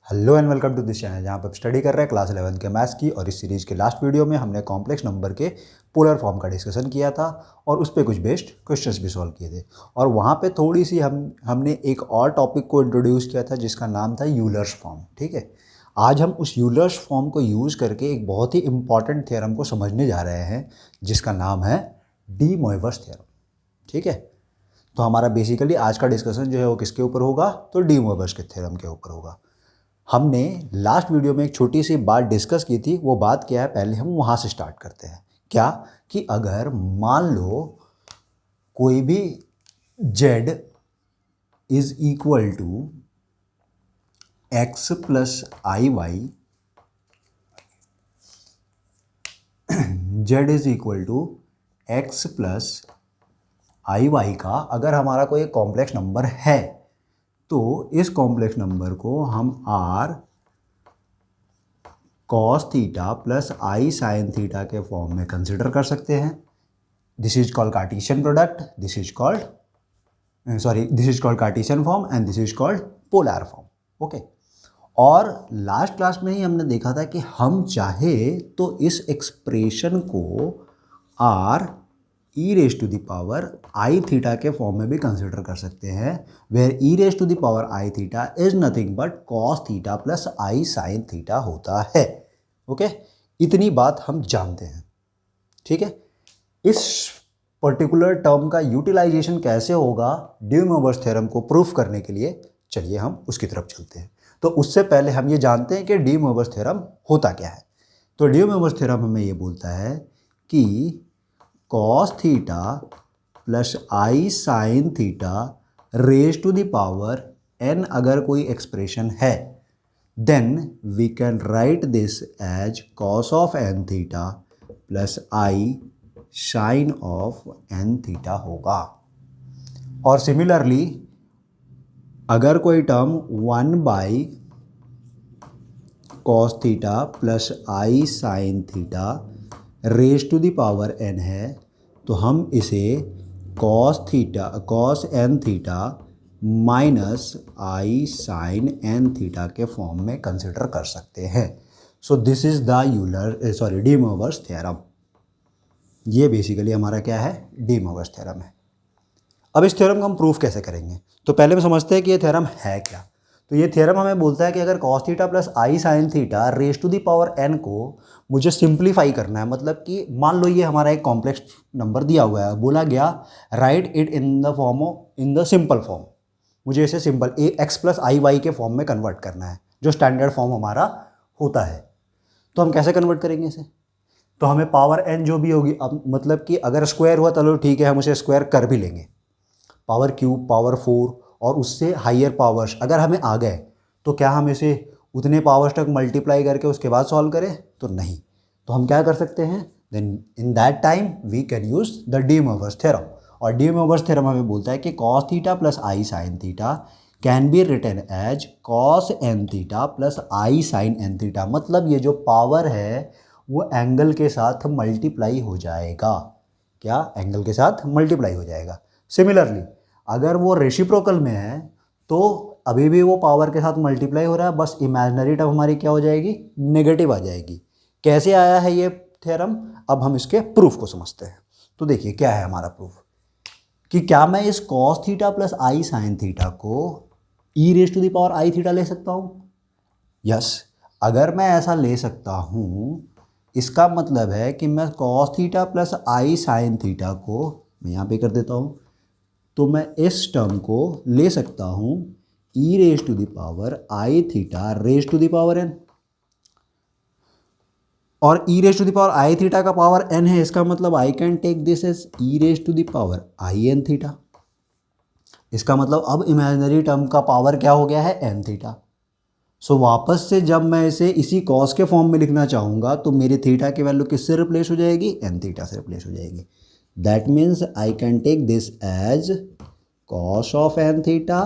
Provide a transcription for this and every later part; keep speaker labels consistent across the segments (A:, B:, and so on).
A: Hello and welcome to this channel जहाँ पर study कर रहे हैं क्लास 11 के मैथ्स की। और इस सीरीज़ के लास्ट वीडियो में हमने कॉम्प्लेक्स नंबर के पोलर फॉर्म का डिस्कशन किया था और उस पर कुछ बेस्ड क्वेश्चंस भी सॉल्व किए थे। और वहाँ पे थोड़ी सी हमने एक और टॉपिक को इंट्रोड्यूस किया था जिसका नाम था यूलर्स फॉर्म। ठीक है, आज हम उस यूलर्स फॉर्म को यूज़ करके एक बहुत ही इंपॉर्टेंट थ्योरम को समझने जा रहे हैं जिसका नाम है डी मोइवर्स थ्योरम। ठीक है, तो हमारा बेसिकली आज का डिस्कशन जो है वो किसके ऊपर होगा, तो डी मोइवर्स के थ्योरम के ऊपर होगा। हमने लास्ट वीडियो में एक छोटी सी बात डिस्कस की थी, वो बात क्या है पहले हम वहाँ से स्टार्ट करते हैं। क्या कि अगर मान लो कोई भी z is equal to x plus i y, z is equal to x plus i y का अगर हमारा कोई कॉम्प्लेक्स नंबर है तो इस कॉम्प्लेक्स नंबर को हम r cos theta plus i sine theta के फॉर्म में कंसिडर कर सकते हैं। This is called Cartesian product, this is called Cartesian form and this is called polar form. Okay, और लास्ट क्लास में ही हमने देखा था कि हम चाहे तो इस एक्सप्रेशन को r e raise to the power i theta के फॉर्म में भी कंसिडर कर सकते हैं, where e raise to the power i theta is nothing but cos theta plus i sine theta होता है। ओके, इतनी बात हम जानते हैं। ठीक है, इस पर्टिकुलर टर्म का यूटिलाइजेशन कैसे होगा डी मोइवर्स थ्योरम को प्रूफ करने के लिए, चलिए हम उसकी तरफ चलते हैं। तो उससे पहले हम ये जानते हैं कि डी मोइवर्स थ्योरम होता क्या है। तो डी मोइवर्स थ्योरम हमें ये बोलता है कि cos theta plus i sine theta raise to the power n अगर कोई एक्सप्रेशन है, then we can write this as cos of n theta plus i sine of n theta होगा। और सिमिलरली अगर कोई term 1 cos theta plus i sine theta raise to the power n है तो हम इसे cos n theta minus i sine n theta के form में कंसिडर कर सकते हैं। So this is the de Moivre's theorem. ये बेसिकली हमारा क्या है, डी मोइवर्स थ्योरम है। अब इस थ्योरम को हम प्रूफ कैसे करेंगे, तो पहले हम समझते हैं कि ये थ्योरम है क्या। तो ये थ्योरम हमें बोलता है कि अगर cos theta plus i sine theta raise to the power n को मुझे सिंप्लीफाई करना है, मतलब कि मान लो ये हमारा एक कॉम्प्लेक्स नंबर दिया हुआ है, बोला गया right it in the simple form, मुझे इसे simple x plus i y के फॉर्म में कन्वर्ट करना है जो स्टैंडर्ड फॉर्म हमारा होता है। तो हम कैसे कन्वर्ट करेंगे इसे, तो हमें पावर n जो भी होगी, अब मतलब कि अगर स्क्वायर हुआ चलो ठीक है, हम उसे स्क्वायर कर भी लेंगे, पावर क्यूब, पावर 4 और उससे हाइयर पावर्स अगर हमें आ गए तो क्या हम इसे उतने पावर्स तक मल्टीप्लाई करके उसके बाद सॉल्व करें, तो नहीं। तो हम क्या कर सकते हैं, then in that time we can use the de Moivre's theorem. और डी मोइवर्स थ्योरम हमें बोलता है कि cos theta plus i sine theta can be written as cos n theta plus i sine n theta, मतलब ये जो power है वो एंगल के साथ मल्टीप्लाई हो जाएगा। क्या, एंगल के साथ मल्टीप्लाई हो जाएगा। सिमिलरली अगर वो रेसिप्रोकल में है तो अभी भी वो पावर के साथ मल्टीप्लाई हो रहा है, बस इमेजिनरी टर्म हमारी क्या हो जाएगी, नेगेटिव आ जाएगी। कैसे आया है ये थ्योरम, अब हम इसके प्रूफ को समझते हैं। तो देखिए क्या है हमारा प्रूफ, कि क्या मैं इस cos theta plus i sine theta को e raise to the power i theta ले सकता हूँ। यस, अगर मैं ऐसा ले सकता हूँ इसका मतलब है कि मैं cos theta plus i sine theta को मैं यहाँ पे कर देता हूँ, तो मैं इस टर्म को ले सकता हूँ e raise to the power i theta raise to the power n, और e raise to the power i theta का पावर n है, इसका मतलब I can take this as e raise to the power i n theta. इसका मतलब अब imaginary term का power क्या हो गया है, n थीटा। सो वापस से जब मैं इसे इसी कॉस के फॉर्म में लिखना चाहूँगा तो मेरी थीटा की वैल्यू किससे रिप्लेस हो जाएगी, n थीटा से रिप्लेस हो जाएगी। That means I can take this as cos of n theta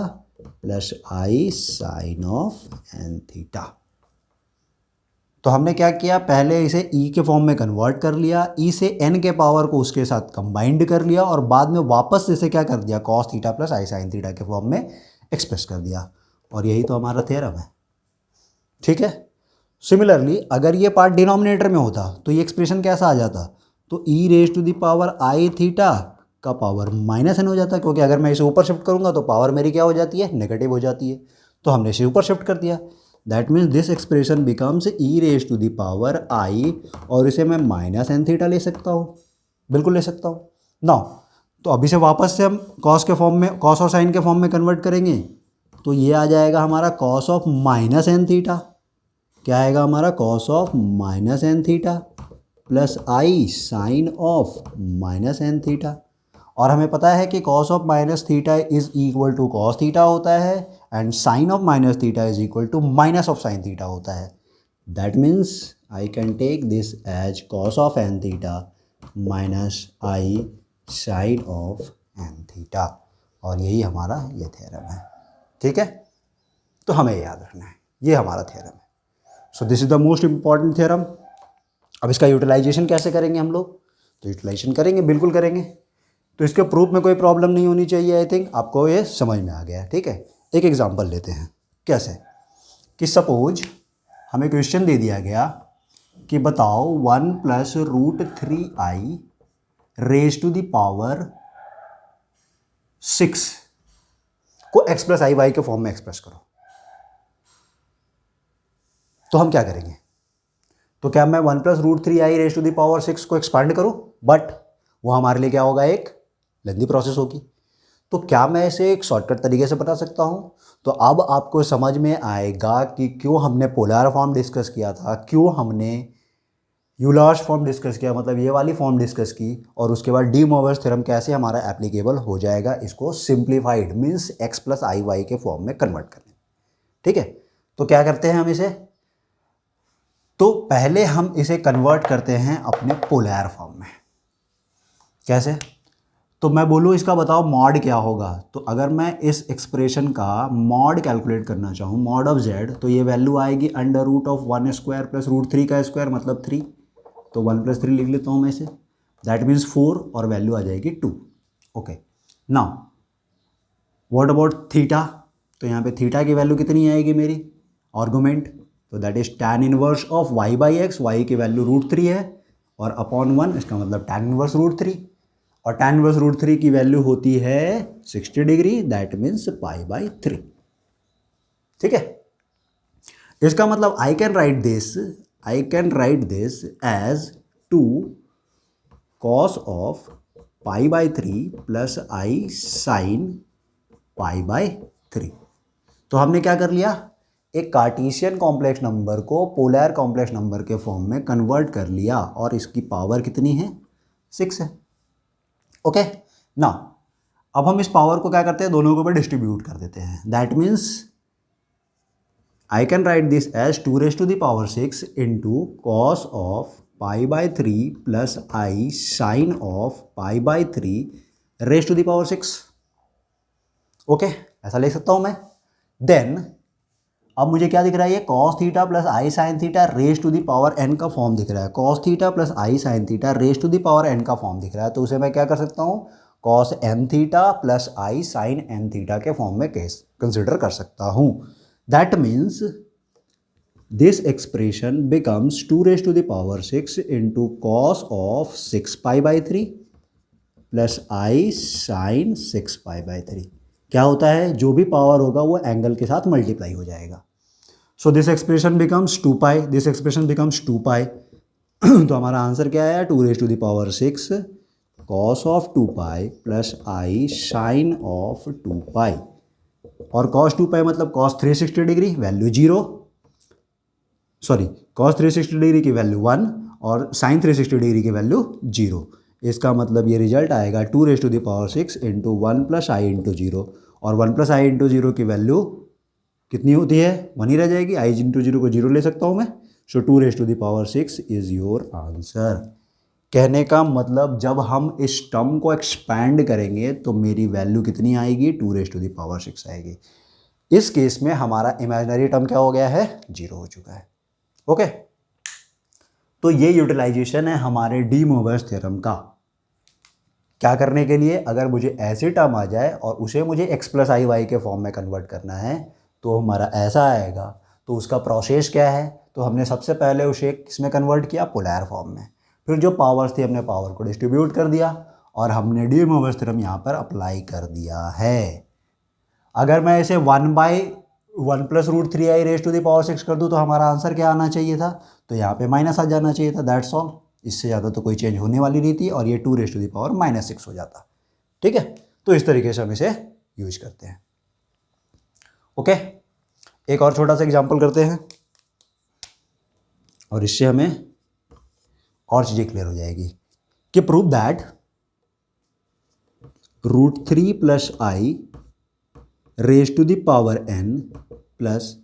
A: plus I sin of n theta। तो हमने क्या किया, पहले इसे e के फॉर्म में कन्वर्ट कर लिया, e से n के पावर को उसके साथ कंबाइंड कर लिया और बाद में वापस इसे क्या कर दिया, cos theta plus i sine theta के फॉर्म में एक्सप्रेस कर दिया। और यही तो हमारा थ्योरम है। ठीक है। सिमिलरली अगर ये पार्ट डिनोमिनेटर में होता तो ये एक्सप्रेशन कैसा आ जाता, तो e raise to the power i theta का पावर माइनस एन हो जाता, क्योंकि अगर मैं इसे ऊपर शिफ्ट करूंगा तो पावर मेरी क्या हो जाती है, नेगेटिव हो जाती है। तो हमने इसे ऊपर शिफ्ट कर दिया, that means this expression becomes e raise to the power i, और इसे मैं माइनस एन थीटा ले सकता हूँ, बिल्कुल ले सकता हूँ ना। तो अभी से वापस से हम कॉस के फॉर्म में, कॉस और साइन के फॉर्म में कन्वर्ट करेंगे, तो ये आ जाएगा हमारा cos of minus n theta. क्या आएगा हमारा, cos of minus n theta plus i sine of minus n theta. और हमें पता है कि cos of minus theta is equal to cos theta होता है, and sine of minus theta is equal to minus of sine theta होता है। That means I can take this as cos of n theta minus i sine of n theta, और यही हमारा ये theorem है। ठीक है, तो हमें याद रखना है ये हमारा थ्योरम है। So this is the most important theorem. अब इसका यूटिलाइजेशन कैसे करेंगे हम लोग, तो यूटिलाइजेशन करेंगे, बिल्कुल करेंगे। तो इसके प्रूफ में कोई प्रॉब्लम नहीं होनी चाहिए। आई थिंक आपको ये समझ में आ गया है। ठीक है, एक एग्जांपल लेते हैं। कैसे कि सपोज हमें क्वेश्चन दे दिया गया कि बताओ 1 प्लस root 3i raise to the power 6 को x प्लस आई वाई के फॉर्म में एक्सप्रेस करो। तो हम क्या करेंगे, तो क्या मैं 1 प्लस root 3i raise to the power 6 को एक्सपांड करूं, बट वो हमारे लिए क्या होगा, एक लेंथी प्रोसेस होगी। तो क्या मैं इसे एक शॉर्टकट तरीके से बता सकता हूं। तो अब आपको समझ में आएगा कि क्यों हमने पोलर फॉर्म डिस्कस किया था, क्यों हमने यूलर्स फॉर्म डिस्कस किया, मतलब ये वाली फॉर्म डिस्कस की, और उसके बाद डी मोवर्स थ्योरम कैसे हमारा एप्लीकेबल हो जाएगा इसको simplified means x plus i y के फॉर्म में कन्वर्ट करने। ठीक है, तो क्या करते हैं हम इसे, तो पहले हम इसे कन्वर्ट करते हैं अपने पोलर फॉर्म में। कैसे, तो मैं बोलूँ इसका बताओ मॉड क्या होगा, तो अगर मैं इस एक्सप्रेशन का मॉड कैलकुलेट करना चाहूँ, मॉड ऑफ z, तो ये वैल्यू आएगी under root of 1 square plus root 3 का स्क्वायर मतलब 3, तो 1 प्लस 3 लिख लेता हूँ मैं इसे, दैट मीन्स 4, और वैल्यू आ जाएगी 2। Okay, now what about theta, तो यहाँ पे थीटा की वैल्यू कितनी आएगी मेरी आर्गुमेंट, तो that is tan inverse of y by x, y की वैल्यू रूट 3 है, और अपॉन 1 इसका मतलब tan इनवर्स रूट 3, और tan इनवर्स रूट 3 की वैल्यू होती है 60 degree, that means pi by 3। ठीक है, इसका मतलब I can write this as 2 cos of pi by 3 plus i sine pi by 3। तो हमने क्या कर लिया, एक कार्टेशियन कॉम्प्लेक्स नंबर को पोलर कॉम्प्लेक्स नंबर के फॉर्म में कन्वर्ट कर लिया, और इसकी पावर कितनी है, 6 है। ओके, ना अब हम इस पावर को क्या करते हैं, दोनों के ऊपर डिस्ट्रीब्यूट कर देते हैं। That means I can write this as 2 raise to the power 6 into cos of pi by 3 plus i sine of pi by 3 raise to the power 6। Okay, ऐसा लिख सकता हूं मैं। देन अब मुझे क्या दिख रहा है, ये cos theta plus i sine theta raise to the power n का फॉर्म दिख रहा है, cos theta plus i sine theta raise to the power n का फॉर्म दिख रहा है। तो उसे मैं क्या कर सकता हूँ, cos n theta plus i sine n theta के फॉर्म में कंसिडर कर सकता हूँ। That means this expression becomes 2 raise to the power 6 into cos of 6 pi by 3 plus i sine 6 pi by 3। क्या होता है, जो भी पावर होगा वो एंगल के साथ मल्टीप्लाई हो जाएगा। So this expression becomes 2 pi, this expression becomes 2 pi. तो हमारा आंसर क्या है, 2 raise to the power 6 cos of 2 pi plus i sine of 2 pi, और कॉस 2 पाई मतलब cos 360 degree value 0, sorry cos 360 degree की value 1 और sign 360 degree की value 0। इसका मतलब ये रिजल्ट आएगा 2 raise to the power 6 into 1 plus i into 0, और 1 प्लस आई इंटू 0 की वैल्यू कितनी होती है, 1 ही रह जाएगी, आई इंटू 0 को 0 ले सकता हूँ मैं। So 2 raise to the power 6 is your answer. कहने का मतलब जब हम इस टर्म को एक्सपैंड करेंगे तो मेरी वैल्यू कितनी आएगी, 2 रेज टू द पावर 6 आएगी। इस केस में हमारा इमेजिनरी टर्म क्या हो गया है, 0 हो चुका है। ओके, तो ये यूटिलाइजेशन है हमारे डी मोवर्स थ्योरम का। क्या करने के लिए, अगर मुझे ऐसी टर्म आ जाए और उसे मुझे x प्लस आई वाई के फॉर्म में कन्वर्ट करना है, तो हमारा ऐसा आएगा, तो उसका प्रोसेस क्या है, तो हमने सबसे पहले उसे किसमें कन्वर्ट किया, पोलर फॉर्म में। फिर जो पावर्स थी हमने पावर को डिस्ट्रीब्यूट कर दिया और हमने डी मोवर्स थ्योरम यहाँ पर अप्लाई कर दिया है। अगर मैं इसे 1/1 + √3i⁻⁶ कर दूँ तो हमारा आंसर क्या आना चाहिए था, तो यहाँ पे माइनस आ जाना चाहिए था, दैट्स ऑल। इससे ज़्यादा तो कोई चेंज होने वाली नहीं थी और ये 2⁻⁻⁶ हो जाता। ठीक है, तो इस तरीके से हम इसे यूज करते हैं। ओके, एक और छोटा सा एग्जाम्पल करते हैं और इससे हमें और चीज़ें क्लियर हो जाएगी कि prove that √3 + i⁻⁻n +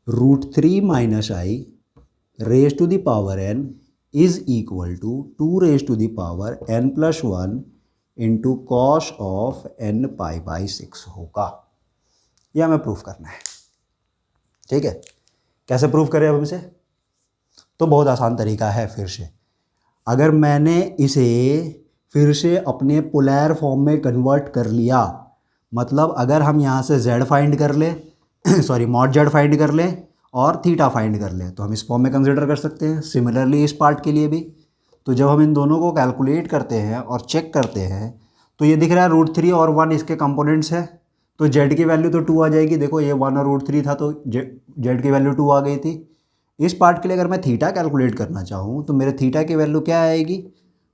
A: √3 - i⁻⁻n is equal to 2⁻n + 1 into cos of n π/6 होगा। यह हमें प्रूफ करना है। ठीक है, कैसे प्रूफ करें अब इसे, तो बहुत आसान तरीका है। फिर से अगर मैंने इसे फिर से अपने पोलर फॉर्म में कन्वर्ट कर लिया, मतलब अगर हम यहाँ से z फाइंड कर ले सॉरी mod z फाइंड कर लें और थीटा फाइंड कर लें, तो हम इस फॉर्म में कंसिडर कर सकते हैं। सिमिलरली इस पार्ट के लिए भी, तो जब हम इन दोनों को कैलकुलेट करते हैं और चेक करते हैं तो ये दिख रहा है √3 और 1 इसके कंपोनेंट्स है, तो z की वैल्यू तो 2 आ जाएगी। देखो ये 1 और √3 था तो z की वैल्यू 2 आ गई थी। इस पार्ट के लिए अगर मैं थीटा कैलकुलेट करना चाहूँ तो मेरे थीटा की वैल्यू क्या आएगी,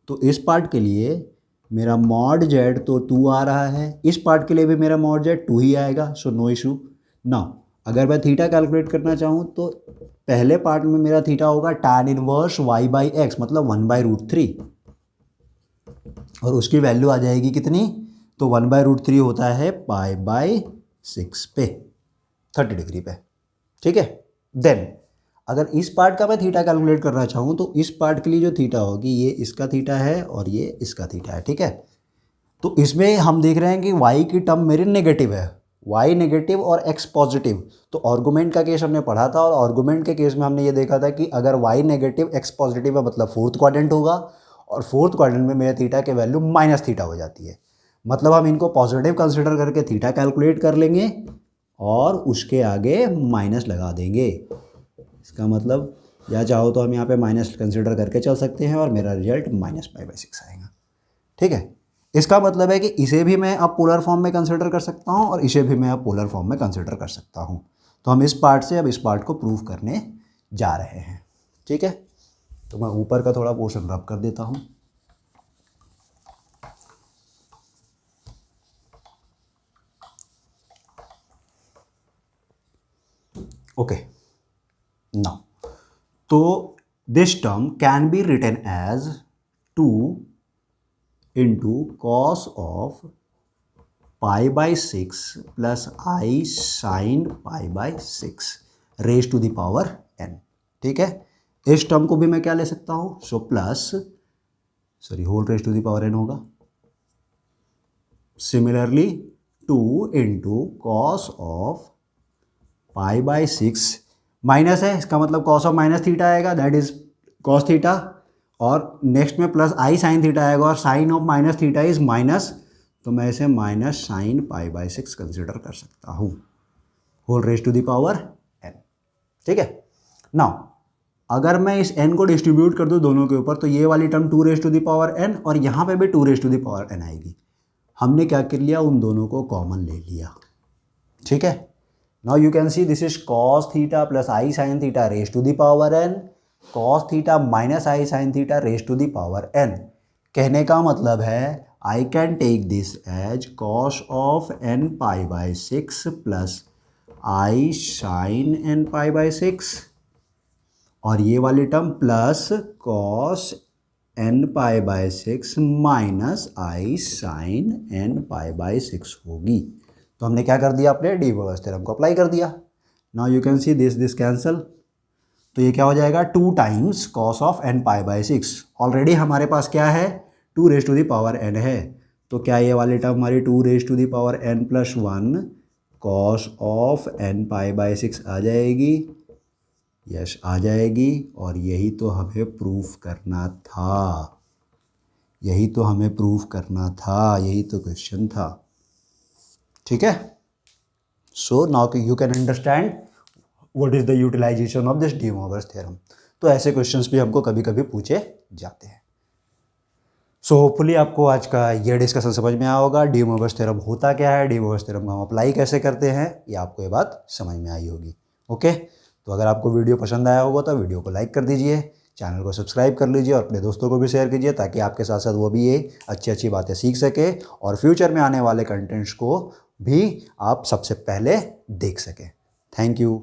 A: तो इस पार्ट के लिए मेरा mod z तो 2 आ रहा है, इस पार्ट के लिए भी मेरा mod z 2 ही आएगा, सो नो इशू। नाउ अगर मैं थीटा कैलकुलेट करना चाहूँ तो पहले पार्ट में मेरा थीटा होगा tan इनवर्स y/x मतलब 1/√3 और उसकी वैल्यू आ जाएगी कितनी, तो 1/√3 होता है π/6 पे 30 डिग्री पे। ठीक है, देन अगर इस पार्ट का मैं थीटा कैलकुलेट करना चाहूँ तो इस पार्ट के लिए जो थीटा होगी ये इसका थीटा है और ये इसका थीटा है। ठीक है, तो इसमें हम देख रहे हैं कि y की टर्म मेरी नेगेटिव है, y नेगेटिव और x पॉजिटिव। तो आर्गुमेंट का केस हमने पढ़ा था और आर्गुमेंट के केस में हमने ये देखा था कि अगर y नेगेटिव x पॉजिटिव है मतलब फोर्थ क्वाड्रेंट होगा और फोर्थ क्वाड्रेंट में मेरे थीटा के वैल्यू -θ हो जाती है। मतलब हम इनको पॉजिटिव कंसिडर करके थीटा कैलकुलेट कर लेंगे और उसके आगे माइनस लगा देंगे। इसका मतलब या चाहो तो हम यहाँ पे माइनस कंसिडर करके चल सकते हैं और मेरा रिजल्ट -π/6 आएगा। ठीक है, इसका मतलब है कि इसे भी मैं अब पोलर फॉर्म में कंसिडर कर सकता हूँ और इसे भी मैं अब पोलर फॉर्म में कंसिडर कर सकता हूँ। तो हम इस पार्ट से अब इस पार्ट को प्रूव करने जा रहे हैं। ठीक है, तो मैं ऊपर का थोड़ा पोर्शन रब कर देता हूँ। ओके, नाउ तो this term can be written as 2 into cos of π/6 plus i sin π/6 raise to the power n। ठीक है, इस टर्म को भी मैं क्या ले सकता हूँ, so plus whole raise to the power n होगा। Similarly 2 into cos of π/6 minus है, इसका मतलब cos ऑफ -θ आएगा, दैट इज cos थीटा, और नेक्स्ट में प्लस i sin थीटा आएगा और साइन ऑफ -θ इज माइनस, तो मैं इसे -sin π/6 कंसिडर कर सकता हूँ, whole raise to the power n। ठीक है, नाउ अगर मैं इस n को डिस्ट्रीब्यूट कर दूँ दोनों के ऊपर तो ये वाली term 2 raise to the power n और यहाँ पे भी 2 raise to the power n आएगी। हमने क्या कर लिया, उन दोनों को कॉमन ले लिया। ठीक है, now you can see this is cos theta plus i sin theta raised to the power n, cos theta minus i sin theta raised to the power n। कहने का मतलब है I can take this as cos of n π/6 plus i sin n π/6 और ये वाली term plus cos n π/6 minus i sin n π/6 होगी। तो हमने क्या कर दिया, अपने डी मोवर्स थ्योरम को अप्लाई कर दिया। Now you can see this cancel, तो ये क्या हो जाएगा 2 times cos of n π/6। Already हमारे पास क्या है, 2 raise to the power n है, तो क्या ये वाली टर्म हमारी 2 raise to the power n + 1 cos of n π/6 आ जाएगी। यस आ जाएगी, और यही तो हमें प्रूफ करना था, यही तो हमें प्रूफ करना था, यही तो क्वेश्चन था। ठीक है, so now you can understand what is the utilization of this de Moivre's theorem. तो ऐसे क्वेश्चंस भी हमको कभी कभी पूछे जाते हैं। सो होपफुली आपको आज का ये डिस्कशन समझ में आया होगा। डी मोवर्स थ्योरम होता क्या है, डी मोवर्स थ्योरम को हम अप्लाई कैसे करते हैं, ये आपको ये बात समझ में आई होगी। ओके, तो अगर आपको वीडियो पसंद आया होगा तो वीडियो को लाइक कर दीजिए, चैनल को सब्सक्राइब कर लीजिए और अपने दोस्तों को भी शेयर कीजिए, ताकि आपके साथ साथ वो भी ये अच्छी अच्छी बातें सीख सके और फ्यूचर में आने वाले कंटेंट्स को भी आप सबसे पहले देख सकें। Thank you.